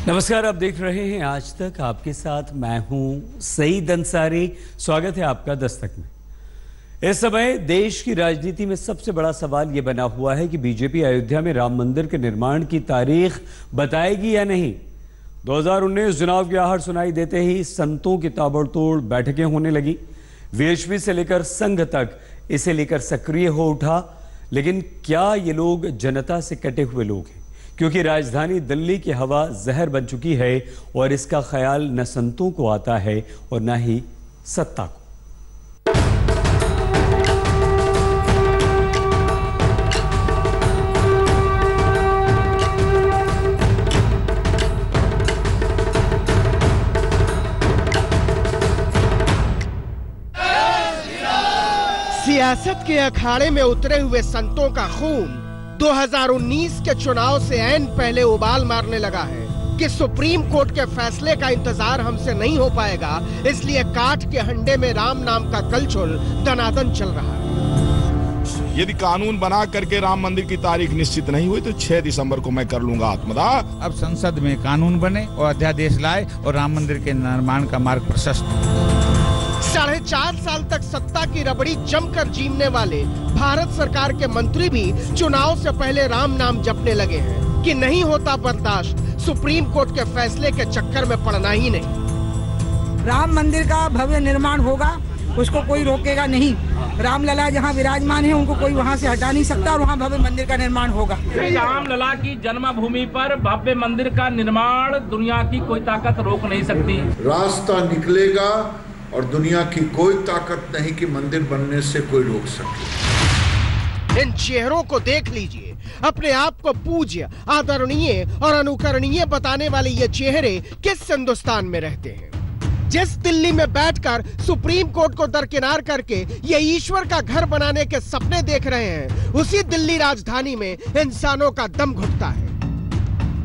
नमस्कार, आप देख रहे हैं आज तक। आपके साथ मैं हूं सईद अंसारी। स्वागत है आपका दस्तक में। इस समय देश की राजनीति में सबसे बड़ा सवाल यह बना हुआ है कि बीजेपी अयोध्या में राम मंदिर के निर्माण की तारीख बताएगी या नहीं। 2019 चुनाव की आहट सुनाई देते ही संतों की ताबड़तोड़ बैठकें होने लगी। वीएचपी से लेकर संघ तक इसे लेकर सक्रिय हो उठा। लेकिन क्या ये लोग जनता से कटे हुए लोग हैं? क्योंकि राजधानी दिल्ली की हवा जहर बन चुकी है और इसका ख्याल न संतों को आता है और न ही सत्ता को। सियासत के अखाड़े में उतरे हुए संतों का खून 2019 के चुनाव से ऐन पहले उबाल मारने लगा है कि सुप्रीम कोर्ट के फैसले का इंतजार हमसे नहीं हो पाएगा, इसलिए काठ के हंडे में राम नाम का कलछुल दनादन चल रहा है। यदि कानून बना करके राम मंदिर की तारीख निश्चित नहीं हुई तो 6 दिसंबर को मैं कर लूंगा आत्मदाह। अब संसद में कानून बने और अध्यादेश लाए और राम मंदिर के निर्माण का मार्ग प्रशस्त। 4.5 साल तक सत्ता की रबड़ी जमकर जीमने वाले भारत सरकार के मंत्री भी चुनाव से पहले राम नाम जपने लगे हैं कि नहीं होता बर्दाश्त, सुप्रीम कोर्ट के फैसले के चक्कर में पड़ना ही नहीं। राम मंदिर का भव्य निर्माण होगा, उसको कोई रोकेगा नहीं। रामलला जहां विराजमान है उनको कोई वहां से हटा नहीं सकता और वहां भव्य मंदिर का निर्माण होगा। रामलला की जन्मभूमि पर भव्य मंदिर का निर्माण दुनिया की कोई ताकत रोक नहीं सकती। रास्ता निकलेगा और दुनिया की कोई ताकत नहीं कि मंदिर बनने से कोई रोक सके। इन चेहरों को देख लीजिए। अपने आप को पूज्य, आदरणीय और अनुकरणीय बताने वाले ये चेहरे किस हिंदुस्तान में रहते हैं? जिस दिल्ली में बैठकर सुप्रीम कोर्ट को दरकिनार करके ये ईश्वर का घर बनाने के सपने देख रहे हैं, उसी दिल्ली राजधानी में इंसानों का दम घुटता है।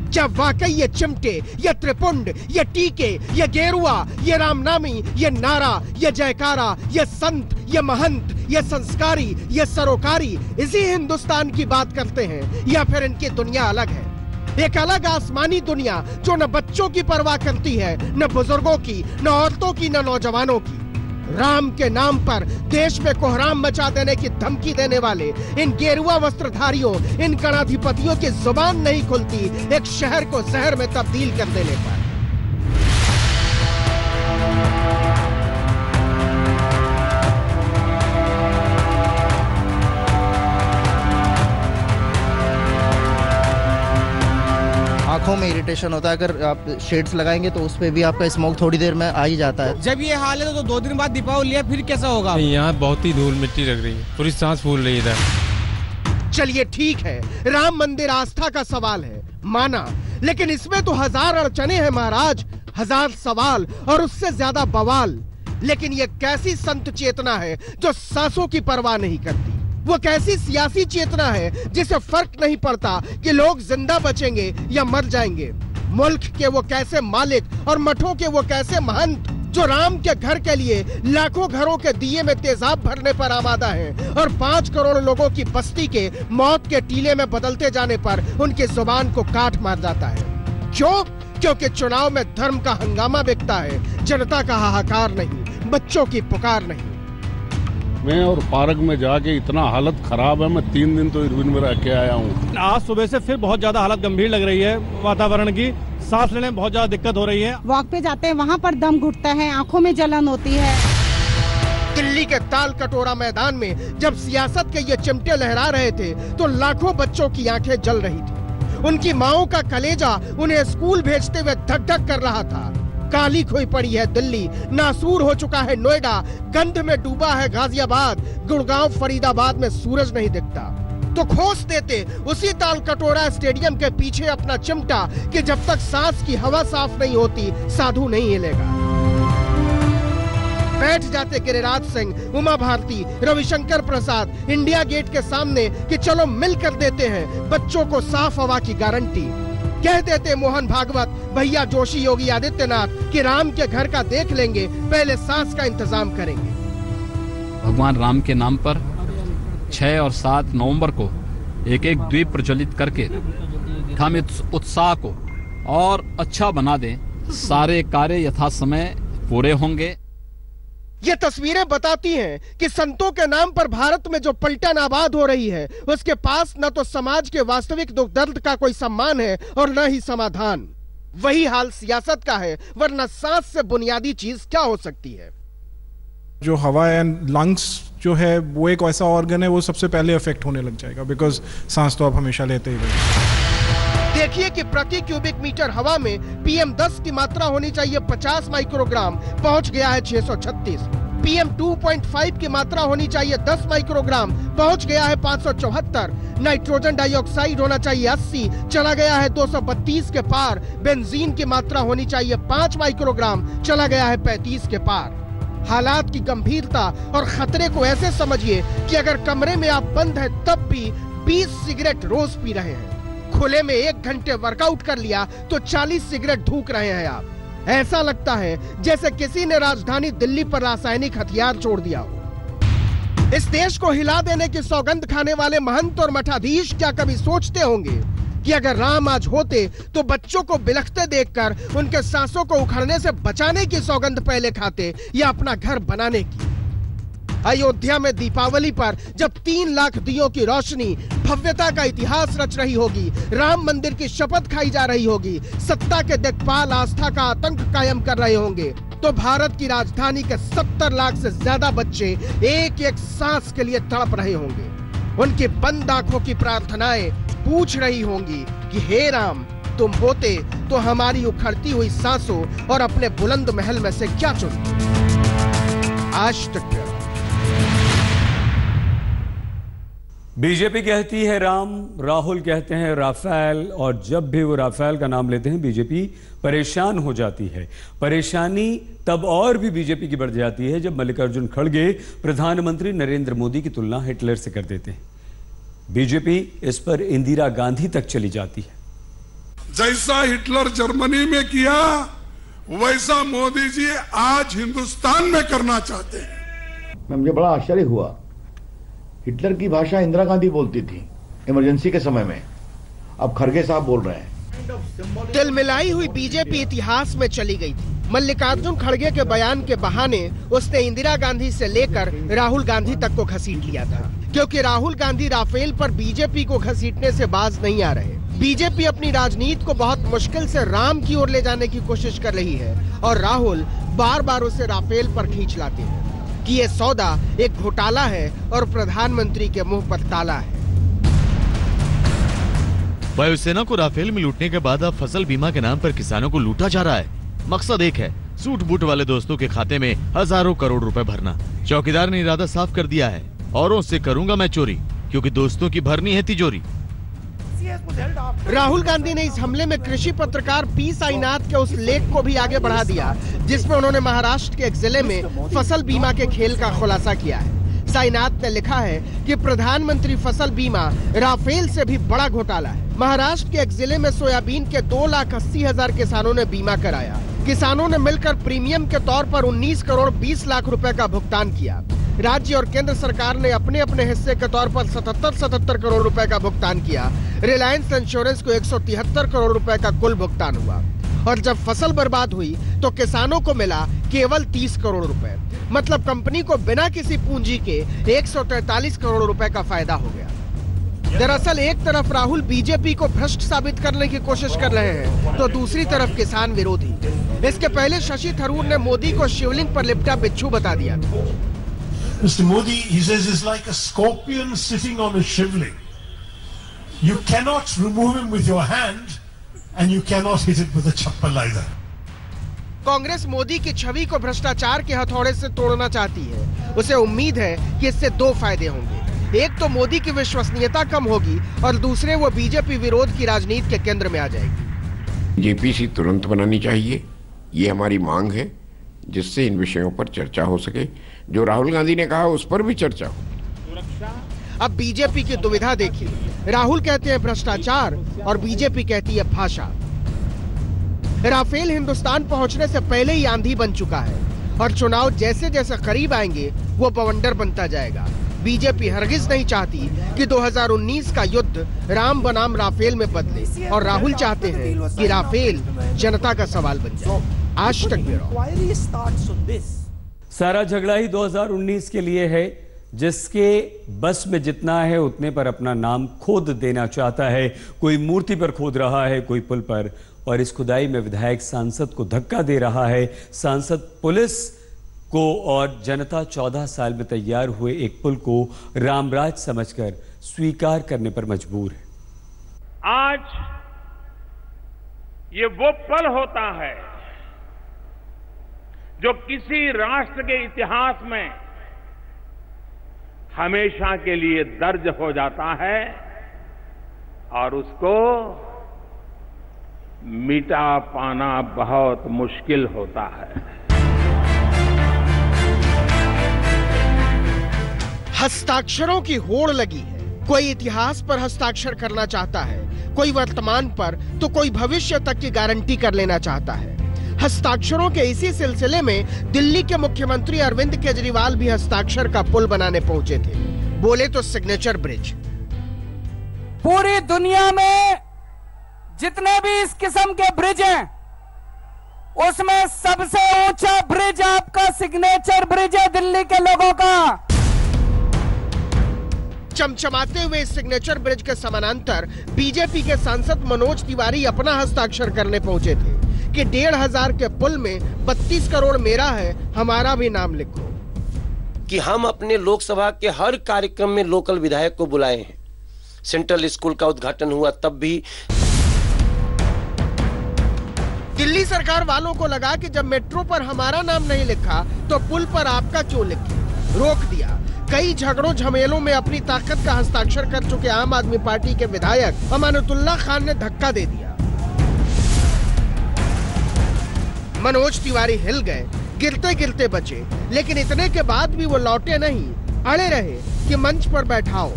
क्या वाकई ये चिमटे, ये त्रिपुंड, ये टीके, ये गेरुआ, ये रामनामी, ये नारा, ये जयकारा, ये संत, ये महंत, ये संस्कारी, ये सरोकारी इसी हिंदुस्तान की बात करते हैं, या फिर इनकी दुनिया अलग है? एक अलग आसमानी दुनिया जो न बच्चों की परवाह करती है, न बुजुर्गों की, न औरतों की, न नौजवानों की। राम के नाम पर देश में कोहराम मचा देने की धमकी देने वाले इन गेरुआ वस्त्रधारियों, इन गणाधिपतियों की जुबान नहीं खुलती एक शहर को जहर में तब्दील कर देने पर। आंखों में इरिटेशन होता है, अगर आप शेड्स लगाएंगे तो उस पे भी आपका स्मोक थोड़ी देर में आ ही जाता है। जब ये हाल है तो 2 दिन बाद दीपावली है, फिर कैसा होगा? यहाँ बहुत ही धूल मिट्टी लग रही है, पूरी सांस फूल रही है इधर। चलिए ठीक है, राम मंदिर आस्था का सवाल है, माना, लेकिन इसमें तो 1000 अड़चने हैं महाराज, 1000 सवाल और उससे ज्यादा बवाल। लेकिन ये कैसी संत चेतना है जो सांसों की परवाह नहीं करती? वो कैसी सियासी चेतना है जिसे फर्क नहीं पड़ता कि लोग जिंदा बचेंगे या मर जाएंगे? मुल्क के वो कैसे मालिक और मठों के वो कैसे महंत जो राम के घर के लिए लाखों घरों के दिए में तेजाब भरने पर आमादा है और 5 करोड़ लोगों की बस्ती के मौत के टीले में बदलते जाने पर उनकी जुबान को काट मार जाता है? क्यों? क्योंकि चुनाव में धर्म का हंगामा बिकता है, जनता का हाहाकार नहीं, बच्चों की पुकार नहीं। मैं और पार्क में जाके इतना हालत खराब है, मैं 3 दिन तो इरविन में रह के आया हूँ। आज सुबह से फिर बहुत ज्यादा हालत गंभीर लग रही है, वातावरण की सांस लेने में बहुत ज्यादा दिक्कत हो रही है। वॉक पे जाते हैं, वहाँ पर दम घुटता है, आंखों में जलन होती है। दिल्ली के ताल कटोरा मैदान में जब सियासत के ये चिमटे लहरा रहे थे तो लाखों बच्चों की आंखें जल रही थी। उनकी माओं का कलेजा उन्हें स्कूल भेजते हुए धक धक कर रहा था। काली खोई पड़ी है दिल्ली, नासूर हो चुका है नोएडा, गंध में डूबा है गाजियाबाद, गुड़गांव फरीदाबाद में सूरज नहीं दिखता। तो खोस देते उसी ताल कटोरा स्टेडियम के पीछे अपना चिमटा कि जब तक सांस की हवा साफ नहीं होती साधु नहीं हिलेगा। बैठ जाते गिरिराज सिंह, उमा भारती, रविशंकर प्रसाद इंडिया गेट के सामने कि चलो मिलकर देते हैं बच्चों को साफ हवा की गारंटी। कह देते मोहन भागवत, भैया जोशी, योगी आदित्यनाथ कि राम के घर का देख लेंगे, पहले सांस का इंतजाम करेंगे। भगवान राम के नाम पर 6 और 7 नवंबर को एक द्वीप प्रज्वलित करके हम इस उत्साह को और अच्छा बना दें, सारे कार्य यथा समय पूरे होंगे। ये तस्वीरें बताती हैं कि संतों के नाम पर भारत में जो पलटन आबाद हो रही है, उसके पास न तो समाज के वास्तविक दुख दर्द का कोई सम्मान है और न ही समाधान। वही हाल सियासत का है, वरना सांस से बुनियादी चीज क्या हो सकती है। जो हवा एंड लंग्स जो है वो एक ऐसा ऑर्गन है, वो सबसे पहले अफेक्ट होने लग जाएगा, बिकॉज सांस तो आप हमेशा लेते ही रहेंगे। देखिए कि प्रति क्यूबिक मीटर हवा में PM10 की मात्रा होनी चाहिए 50 माइक्रोग्राम, पहुंच गया है 636। PM2.5 की मात्रा होनी चाहिए 10 माइक्रोग्राम, पहुंच गया है 574। नाइट्रोजन डाइऑक्साइड होना चाहिए 80, चला गया है 232 के पार। बेंजीन की मात्रा होनी चाहिए 5 माइक्रोग्राम, चला गया है 35 के पार। हालात की गंभीरता और खतरे को ऐसे समझिए कि अगर कमरे में आप बंद हैं तब भी 20 सिगरेट रोज पी रहे हैं। खुले में 1 घंटे वर्कआउट कर लिया तो 40 सिगरेट थूक रहे हैं आप। ऐसा लगता है जैसे किसी ने राजधानी दिल्ली पर रासायनिक हथियार छोड़ दिया हो। इस देश को हिला देने की सौगंध खाने वाले महंत और मठाधीश क्या कभी सोचते होंगे कि अगर राम आज होते तो बच्चों को बिलखते देखकर उनके सांसों को उखड़ने से बचाने की सौगंध पहले खाते या अपना घर बनाने की। अयोध्या में दीपावली पर जब 3 लाख दियों की रोशनी भव्यता का इतिहास रच रही होगी, राम मंदिर की शपथ खाई जा रही होगी, सत्ता के दिक्पाल आस्था का आतंक कायम कर रहे होंगे, तो भारत की राजधानी के 70 लाख से ज्यादा बच्चे एक एक सांस के लिए तड़प रहे होंगे। उनकी बंद आंखों की प्रार्थनाएं पूछ रही होंगी कि हे राम, तुम होते तो हमारी उखड़ती हुई सांसों और अपने बुलंद महल में से क्या चुनते। आज तक बीजेपी कहती है राम, राहुल कहते हैं राफेल, और जब भी वो राफेल का नाम लेते हैं बीजेपी परेशान हो जाती है। परेशानी तब और भी बीजेपी की बढ़ जाती है जब मल्लिकार्जुन खड़गे प्रधानमंत्री नरेंद्र मोदी की तुलना हिटलर से कर देते हैं। बीजेपी इस पर इंदिरा गांधी तक चली जाती है। जैसा हिटलर जर्मनी में किया वैसा मोदी जी आज हिंदुस्तान में करना चाहते हैं। मुझे बड़ा आश्चर्य हुआ, हिटलर की भाषा इंदिरा गांधी बोलती थी इमरजेंसी के समय में, अब खड़गे साहब बोल रहे हैं। तिलमिलाई हुई बीजेपी इतिहास में चली गई थी। मल्लिकार्जुन खड़गे के बयान के बहाने उसने इंदिरा गांधी से लेकर राहुल गांधी तक को घसीट लिया था, क्योंकि राहुल गांधी राफेल पर बीजेपी को घसीटने से बाज नहीं आ रहे। बीजेपी अपनी राजनीति को बहुत मुश्किल से राम की ओर ले जाने की कोशिश कर रही है और राहुल बार बार उसे राफेल पर खींच लाते हैं कि ये सौदा एक घोटाला है और प्रधानमंत्री के मुंह पर ताला है। वायुसेना को राफेल में लूटने के बाद अब फसल बीमा के नाम पर किसानों को लूटा जा रहा है। मकसद एक है, सूट बूट वाले दोस्तों के खाते में हजारों करोड़ रुपए भरना। चौकीदार ने इरादा साफ कर दिया है, औरों से करूंगा मैं चोरी, क्योंकि दोस्तों की भरनी है तिजोरी। राहुल गांधी ने इस हमले में कृषि पत्रकार पी साईनाथ के उस लेख को भी आगे बढ़ा दिया जिसमें उन्होंने महाराष्ट्र के एक जिले में फसल बीमा के खेल का खुलासा किया है। साईनाथ ने लिखा है कि प्रधानमंत्री फसल बीमा राफेल से भी बड़ा घोटाला है। महाराष्ट्र के एक जिले में सोयाबीन के 2,80,000 किसानों ने बीमा कराया। किसानों ने मिलकर प्रीमियम के तौर पर 19 करोड़ 20 लाख रुपए का भुगतान किया। राज्य और केंद्र सरकार ने अपने अपने हिस्से के तौर पर 77 करोड़ रुपए का भुगतान किया। रिलायंस इंश्योरेंस को 173 करोड़ रुपए का कुल भुगतान हुआ और जब फसल बर्बाद हुई तो किसानों को मिला केवल 30 करोड़ रुपए। मतलब कंपनी को बिना किसी पूंजी के 143 करोड़ रुपए का फायदा हो गया। दरअसल एक तरफ राहुल बीजेपी को भ्रष्ट साबित करने की कोशिश कर रहे हैं तो दूसरी तरफ किसान विरोधी। इसके पहले शशि थरूर ने मोदी को शिवलिंग पर लिपटा बिच्छू बता दिया था। Mr. Modi, he says, is like a scorpion sitting on a shivling. You cannot remove him with your hand and you cannot hit it with a chappal either. Congress Modi की छवि को भ्रष्टाचार के हथौड़े से तोड़ना चाहती है। उसे उम्मीद है कि इससे 2 फायदे होंगे। एक तो मोदी की विश्वसनीयता कम होगी और दूसरे वो बीजेपी विरोध की राजनीति के केंद्र में आ जाएगी। जेपीसी तुरंत बनानी चाहिए, ये हमारी मांग है, जिससे इन विषयों पर चर्चा हो सके। जो राहुल गांधी ने कहा उस पर भी चर्चा हो। अब बीजेपी की दुविधा देखिए। राहुल कहते हैं भ्रष्टाचार और बीजेपी कहती है भाषा। राफेल हिंदुस्तान पहुंचने से पहले ही आंधी बन चुका है और चुनाव जैसे जैसे करीब आएंगे वो बवंडर बनता जाएगा। बीजेपी हरगिज नहीं चाहती कि 2019 का युद्ध राम बनाम राफेल में बदले और राहुल चाहते हैं कि राफेल जनता का सवाल बन जाए। आज तक ब्यूरो। सारा झगड़ा ही 2019 के लिए है। जिसके बस में जितना है उतने पर अपना नाम खोद देना चाहता है। कोई मूर्ति पर खोद रहा है, कोई पुल पर, और इस खुदाई में विधायक सांसद को धक्का दे रहा है। सांसद पुलिस को और जनता 14 साल में तैयार हुए एक पुल को रामराज समझकर स्वीकार करने पर मजबूर है। आज ये वो पल होता है जो किसी राष्ट्र के इतिहास में हमेशा के लिए दर्ज हो जाता है और उसको मिटा पाना बहुत मुश्किल होता है। हस्ताक्षरों की होड़ लगी है। कोई इतिहास पर हस्ताक्षर करना चाहता है, कोई वर्तमान पर, तो कोई भविष्य तक की गारंटी कर लेना चाहता है। हस्ताक्षरों के इसी सिलसिले में दिल्ली के मुख्यमंत्री अरविंद केजरीवाल भी हस्ताक्षर का पुल बनाने पहुंचे थे। बोले तो सिग्नेचर ब्रिज। पूरी दुनिया में जितने भी इस किस्म के ब्रिज हैं, उसमें सबसे ऊंचा ब्रिज आपका सिग्नेचर ब्रिज है दिल्ली के लोगों का। चमचमाते हुए इस सिग्नेचर ब्रिज के समानांतर बीजेपी के सांसद मनोज तिवारी अपना हस्ताक्षर करने पहुंचे थे कि 1,500 के पुल में 32 करोड़ मेरा है, हमारा भी नाम लिखो। कि हम अपने लोकसभा के हर कार्यक्रम में लोकल विधायक को बुलाए हैं। सेंट्रल स्कूल का उद्घाटन हुआ तब भी। दिल्ली सरकार वालों को लगा कि जब मेट्रो पर हमारा नाम नहीं लिखा तो पुल पर आपका क्यों लिखे, रोक दिया। कई झगड़ों झमेलों में अपनी ताकत का हस्ताक्षर कर चुके आम आदमी पार्टी के विधायक अमानतुल्लाह खान ने धक्का दे दिया। मनोज तिवारी हिल गए, गिरते गिरते बचे, लेकिन इतने के बाद भी वो लौटे नहीं, अड़े रहे कि मंच पर बैठाओ।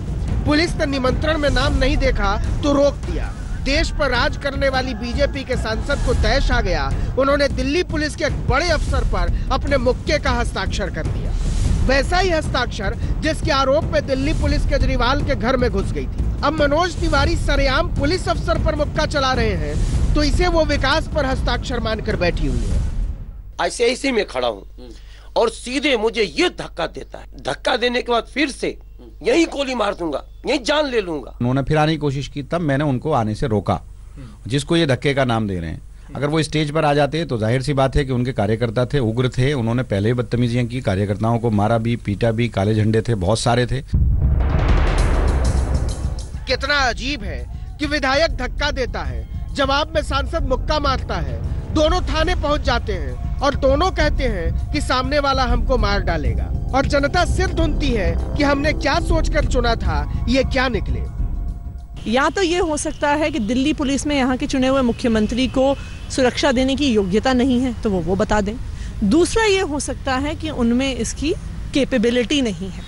पुलिस ने निमंत्रण में नाम नहीं देखा तो रोक दिया। देश पर राज करने वाली बीजेपी के सांसद को तैश आ गया। उन्होंने दिल्ली पुलिस के एक बड़े अफसर पर अपने मुक्के का हस्ताक्षर कर दिया। वैसा ही हस्ताक्षर जिसके आरोप में दिल्ली पुलिस केजरीवाल के घर में घुस गई थी। अब मनोज तिवारी सरेआम पुलिस अफसर पर मुक्का चला रहे हैं तो इसे वो विकास पर हस्ताक्षर मानकर बैठी हुई है। ऐसे में खड़ा हूँ और सीधे मुझे ये धक्का देता है। धक्का देने के बाद फिर से यही गोली मार दूंगा, यही जान ले लूंगा। उन्होंने फिर आने की कोशिश की, तब मैंने उनको आने से रोका। जिसको ये धक्के का नाम दे रहे हैं, अगर वो स्टेज पर आ जाते तो जाहिर सी बात है कि उनके कार्यकर्ता थे, उग्र थे, उन्होंने पहले ही बदतमीजियां की, कार्यकर्ताओं को मारा भी, पीटा भी, काले झंडे थे, बहुत सारे थे। कितना अजीब है कि विधायक धक्का देता है, जवाब में सांसद मुक्का मारता है। दोनों थाने पहुंच जाते हैं और दोनों कहते हैं कि सामने वाला हमको मार डालेगा, और जनता सिर धुनती है कि हमने क्या सोचकर चुना था, ये क्या निकले। या तो ये हो सकता है कि दिल्ली पुलिस में यहाँ के चुने हुए मुख्यमंत्री को सुरक्षा देने की योग्यता नहीं है, तो वो बता दें। दूसरा ये हो सकता है कि उनमें इसकी कैपेबिलिटी नहीं है।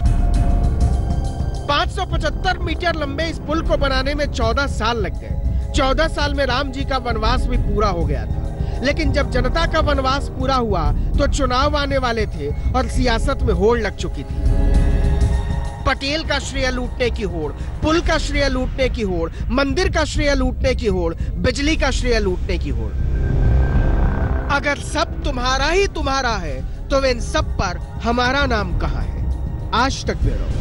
575 मीटर लंबे इस पुल को बनाने में 14 साल लग गए। 14 साल में राम जी का वनवास भी पूरा हो गया था। लेकिन जब जनता का वनवास पूरा हुआ तो चुनाव आने वाले थे और सियासत में होड़ लग चुकी थी। पटेल का श्रेय लूटने की होड़, पुल का श्रेय लूटने की होड़, मंदिर का श्रेय लूटने की होड़, बिजली का श्रेय लूटने की होड़। अगर सब तुम्हारा ही तुम्हारा है तो इन सब पर हमारा नाम कहाँ है। आज तक ब्यूरो।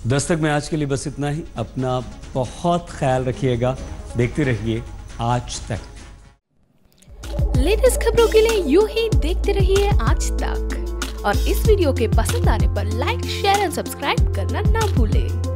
दस्तक में आज के लिए बस इतना ही। अपना बहुत ख्याल रखिएगा, देखते रहिए आज तक। लेटेस्ट खबरों के लिए यूं ही देखते रहिए आज तक, और इस वीडियो के पसंद आने पर लाइक, शेयर एंड सब्सक्राइब करना ना भूलें।